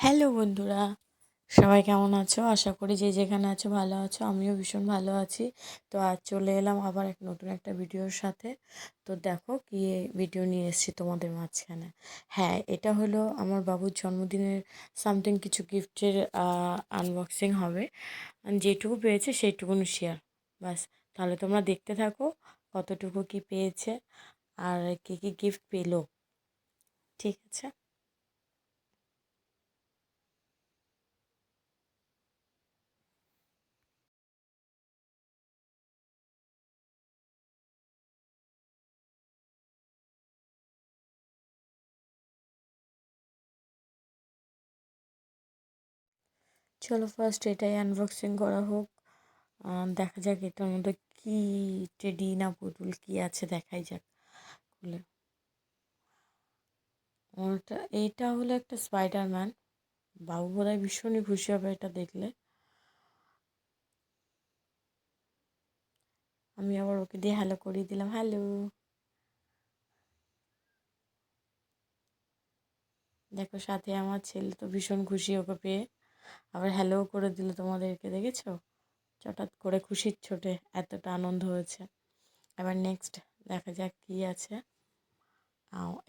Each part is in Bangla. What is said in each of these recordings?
হ্যালো বন্ধুরা, সবাই কেমন আছো? আশা করি যে যেখানে আছো ভালো আছো। আমিও ভীষণ ভালো আছি। তো আজ চলে এলাম আবার নতুন একটা ভিডিওর সাথে। তো দেখো কি ভিডিও নিয়ে এসেছি তোমাদের মাঝখানে। হ্যাঁ, এটা হলো আমার বাবুর জন্মদিনের সামথিং কিছু গিফটের আনবক্সিং হবে। যেটুকু পেয়েছে সেইটুকুনি শেয়ার, বাস। তাহলে তোমরা দেখতে থাকো কতটুকু কি পেয়েছে আর কী কী গিফট পেলো। ঠিক আছে। চলো ফার্স্ট এটাই আনবক্সিং করা হোক। দেখা যাক এটার মধ্যে কি, টেডি না পুতুল কি আছে দেখাই যাক খুলে। এইটা হলো একটা স্পাইডারম্যান। বাবু বোধহয় ভীষণই খুশি হবে এটা দেখলে। আমি আবার ওকে দিয়ে হ্যালো করিয়ে দিলাম, হ্যালো। দেখো সাথে আমার ছেলে তো ভীষণ খুশি ওকে পেয়ে, আবার হ্যালো করে দিল তোমাদেরকে, দেখেছো? হঠাৎ করে খুশির ছোটে এতটা আনন্দ হয়েছে। এবার নেক্সট দেখা যাক কি আছে।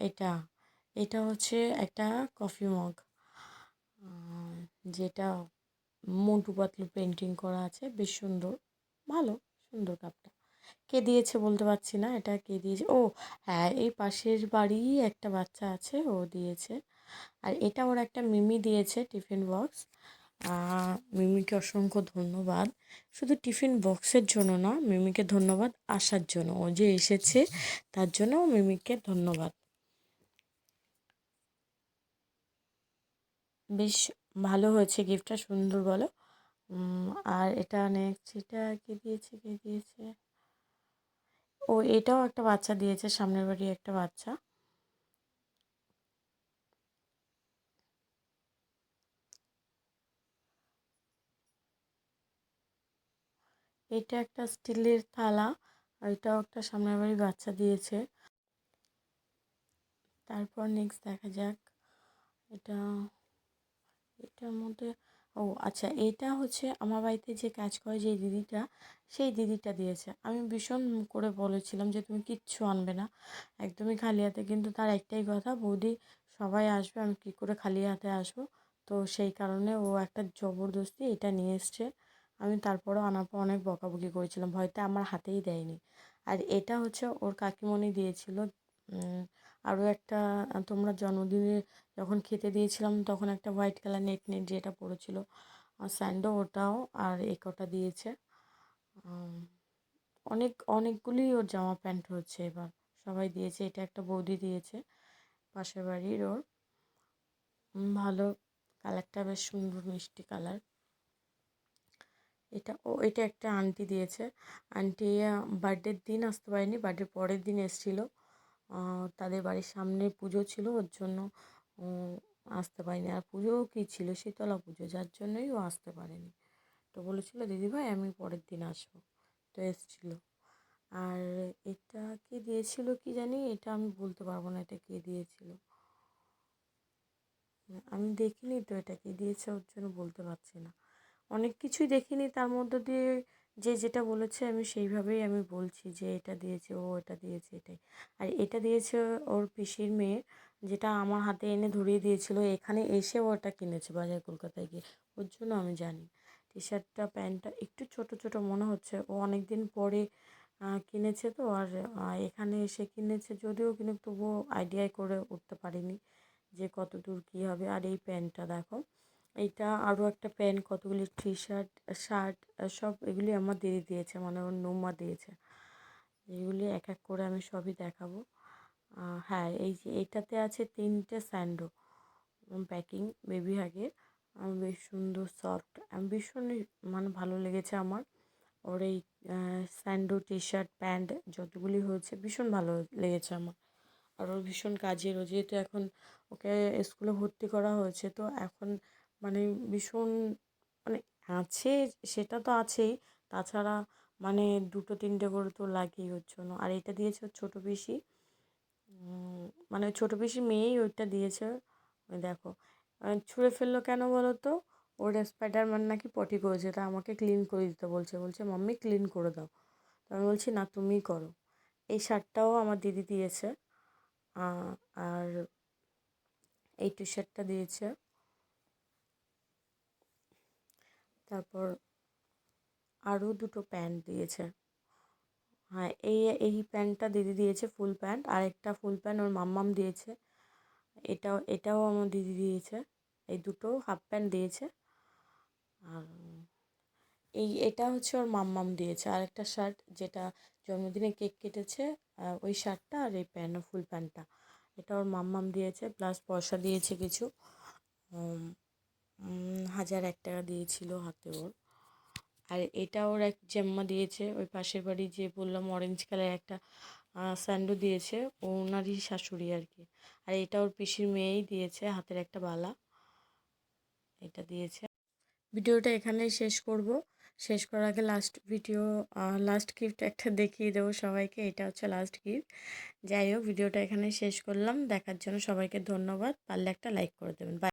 এটা এটা হচ্ছে একটা কফি মগ, যেটা মোটু পাতলু পেন্টিং করা আছে, বেশ সুন্দর, ভালো, সুন্দর কাপটা। কে দিয়েছে বলতে পারছি না, এটা কে দিয়েছে। ও হ্যাঁ, এই পাশের বাড়ি একটা বাচ্চা আছে, ও দিয়েছে। আর এটা ওর একটা মিমি দিয়েছে টিফিন বক্স। মিমিকে অসংখ্য ধন্যবাদ। শুধু টিফিন বক্সের জন্য না, মিমিকে ধন্যবাদ আসার জন্য, ও যে এসেছে তার জন্য মিমিকে ধন্যবাদ। বেশ ভালো হয়েছে গিফটটা, সুন্দর বলো। আর এটা নেক্সট, এটা কে দিয়েছে? ও এটাও একটা বাচ্চা দিয়েছে, সামনের বাড়ি একটা বাচ্চা। এটা একটা স্টিলের থালা, আর এটাও একটা সামনের বাড়ি বাচ্চা দিয়েছে। তারপর নেক্সট দেখা যাক। এটা এটার মধ্যে, ও আচ্ছা, এটা হচ্ছে আমার বাড়িতে যে কাজ করে যে দিদিটা, সেই দিদিটা দিয়েছে। আমি ভীষণ করে বলেছিলাম যে তুমি কিচ্ছু আনবে না, একদমই খালি হাতে, কিন্তু তার একটাই কথা, বৌদি সবাই আসবে, আমি কী করে খালি হাতে আসবো। তো সেই কারণে ও একটা জবরদস্তি এটা নিয়ে এসছে। আমি তারপরেও আনার পর অনেক বকাবকি করেছিলাম, ভয়তে আমার হাতেই দেয়নি। আর এটা হচ্ছে ওর কাকিমণি দিয়েছিল। আরও একটা, তোমরা জন্মদিনে যখন খেতে দিয়েছিলাম তখন একটা হোয়াইট কালার নেট নেট যেটা পড়েছিল, স্যান্ডো, ওটাও। আর এই কটা দিয়েছে। উম, অনেকগুলি ওর জামা প্যান্ট হচ্ছে এবার, সবাই দিয়েছে। এটা একটা বৌদি দিয়েছে পাশের বাড়ির ওর। ভালো, কালারটা বেশ সুন্দর, মিষ্টি কালার। এটা একটা আন্টি দিয়েছে। আন্টি বার্থডের দিন আসতে পারেনি, বার্থডের পরের দিন এসেছিলো। তাদের বাড়ির সামনে পুজো ছিল, ওর জন্য আসতে পারিনি। আর পুজোও কী ছিল, শীতলা পুজো, যার জন্যই ও আসতে পারেনি। তো বলেছিল দিদিভাই আমি পরের দিন আসবো, তো এসেছিলো। আর এটা কে দিয়েছিল কি জানি, এটা আমি বলতে পারবো না এটা কে দিয়েছিল। আমি দেখিনি তো এটা কে দিয়েছে, ওর জন্য বলতে পারছি না। অনেক কিছুই দেখিনি, তার মধ্যে দিয়ে যে যেটা বলেছে আমি সেইভাবেই আমি বলছি যে এটা দিয়েছে, ও এটা দিয়েছে, এটাই। আর এটা দিয়েছে ওর পিসির মেয়ে, যেটা আমার হাতে এনে ধরিয়ে দিয়েছিল, এখানে এসে ও ওটা কিনেছে বাজার কলকাতায় গিয়ে, ওর জন্য আমি জানি। টি শার্টটা প্যান্টটা একটু ছোট ছোট মনে হচ্ছে, ও অনেক দিন পরে কিনেছে তো। আর এখানে এসে কিনেছে যদিও, কিন্তু তবুও আইডিয়াই করে উঠতে পারিনি যে কত দূর কী হবে। আর এই প্যান্টটা দেখো, এইটা আরও একটা প্যান্ট, কতগুলি টি শার্ট, শার্ট, সব এগুলি আমার দিদি দিয়েছে, মানে ওর নৌমা দিয়েছে। এগুলি এক এক করে আমি সবই দেখাবো। হ্যাঁ, এই যে এইটাতে আছে 3টে স্যান্ডো প্যাকিং, বেবি হাগের, বেশ সুন্দর সফট, ভীষণই মানে ভালো লেগেছে আমার। ওর এই স্যান্ডো টি শার্ট প্যান্ট যতগুলি হয়েছে ভীষণ ভালো লেগেছে আমার। আর ওর ভীষণ কাজের, ও যেহেতু এখন ওকে স্কুলে ভর্তি করা হয়েছে, তো এখন মানে ভীষণ মানে আছে, সেটা তো আছেই, তাছাড়া মানে 2-3টে করে তো লাগেই ওর জন্য। আর এটা দিয়েছে ওর ছোটো পিসি, মানে ছোটো পিসির মেয়েই ওইটা দিয়েছে। ওই দেখো, ছুঁড়ে ফেললো কেন বলো তো? ওর স্পাইডারম্যান নাকি পটি করেছে, তা আমাকে ক্লিন করে দিতে বলছে, বলছে মাম্মি ক্লিন করে দাও। তো আমি বলছি না, তুমিই করো। এই শার্টটাও আমার দিদি দিয়েছে, আর এই টি শার্টটা দিয়েছে। তারপর আরও দুটো প্যান্ট দিয়েছে। হ্যাঁ, এই প্যান্টটা দিদি দিয়েছে ফুল প্যান্ট, আর একটা ফুল প্যান্ট ওর মাম্মাম দিয়েছে। এটাও আমার দিদি দিয়েছে। এই দুটো হাফ প্যান্ট দিয়েছে। আর এটা হচ্ছে ওর মাম্মাম দিয়েছে। আর একটা শার্ট যেটা জন্মদিনে কেক কেটেছে, ওই শার্টটা আর এই প্যান্ট ফুল প্যান্টটা এটা ওর মাম্মাম দিয়েছে, প্লাস পয়সা দিয়েছে কিছু। 1,001 টাকা দিয়েছিল হাতে ওর। আর এটা ওর এক জেম্মা দিয়েছে, ওই পাশের বাড়ি যে বললাম অরেঞ্জ কালার একটা স্যান্ডো দিয়েছে, ওনারই শাশুড়ি আর কি। আর এটা ওর পিসির মেয়েই দিয়েছে, হাতের একটা বালা, এটা দিয়েছে। ভিডিওটা এখানেই শেষ করব। শেষ করার আগে লাস্ট গিফট একটা দেখিয়ে দেবো সবাইকে। এটা হচ্ছে লাস্ট গিফট। যাই হোক, ভিডিওটা এখানেই শেষ করলাম। দেখার জন্য সবাইকে ধন্যবাদ। পারলে একটা লাইক করে দেবেন। বাই।